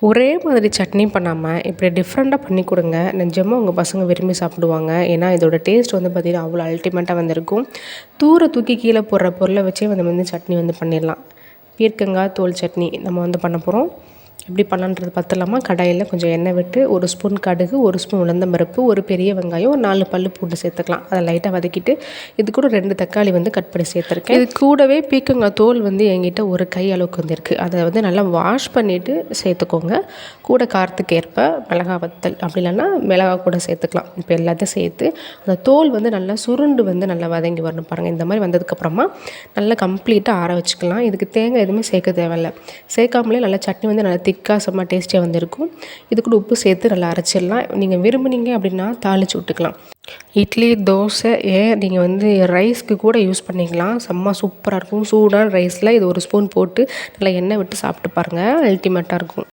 ஒரே மாதிரி சட்னி பண்ணாமல் இப்படி டிஃப்ரெண்ட்டாக பண்ணி கொடுங்க. நிஜமாக உங்கள் பசங்க விரும்பி சாப்பிடுவாங்க. ஏன்னா இதோட டேஸ்ட் வந்து பார்த்திங்கன்னா அவ்வளோ அல்டிமேட்டாக வந்திருக்கும். தூக்கி கீழே போடுற பொருளை வச்சே வந்து சட்னி வந்து பண்ணிடலாம். பீர்க்கங்காய் தோல் சட்னி நம்ம வந்து பண்ண போகிறோம். எப்படி பண்ணலான்றது பார்த்துலாமா? கடாயில் கொஞ்சம் எண்ணெய் விட்டு 1 ஸ்பூன் கடுகு, 1 ஸ்பூன் உளுந்தம்பருப்பு, ஒரு பெரிய வெங்காயம், ஒரு 4 பல்லு பூண்டு சேர்த்துக்கலாம். அதை லைட்டாக வதக்கிட்டு இது கூட 2 தக்காளி வந்து கட் பண்ணி சேர்த்துருக்கேன். இது கூடவே பீர்க்கங்காய் தோல் வந்து என்கிட்ட ஒரு கை அளவுக்கு வந்து இருக்குது. அதை வந்து நல்லா வாஷ் பண்ணிவிட்டு சேர்த்துக்கோங்க. கூட காரத்துக்கு ஏற்ப மிளகா வத்தல், அப்படி இல்லைன்னா மிளகா கூட சேர்த்துக்கலாம். இப்போ எல்லாத்தையும் சேர்த்து அந்த தோல் வந்து நல்லா சுருண்டு வந்து நல்லா வதங்கி வரணும் பாருங்கள். இந்த மாதிரி வந்ததுக்கப்புறமா நல்லா கம்ப்ளீட்டாக ஆற வச்சுக்கலாம். இதுக்கு தேங்காய் எதுவுமே சேர்க்க தேவையில்லை. சேர்க்காமலே நல்லா சட்னி வந்து நல்லா திக்காக செம்ம டேஸ்டியாக வந்திருக்கும். இது கூட உப்பு சேர்த்து நல்லா அரைச்சிடலாம். நீங்கள் விரும்புனீங்க அப்படின்னா தாளித்து விட்டுக்கலாம். இட்லி, தோசை, நீங்கள் வந்து ரைஸ்க்கு கூட யூஸ் பண்ணிக்கலாம். செம்ம சூப்பராக இருக்கும். சூடான ரைஸில் இது 1 ஸ்பூன் போட்டு நல்லா எண்ணெய் விட்டு சாப்பிட்டு பாருங்கள். அல்டிமேட்டாக இருக்கும்.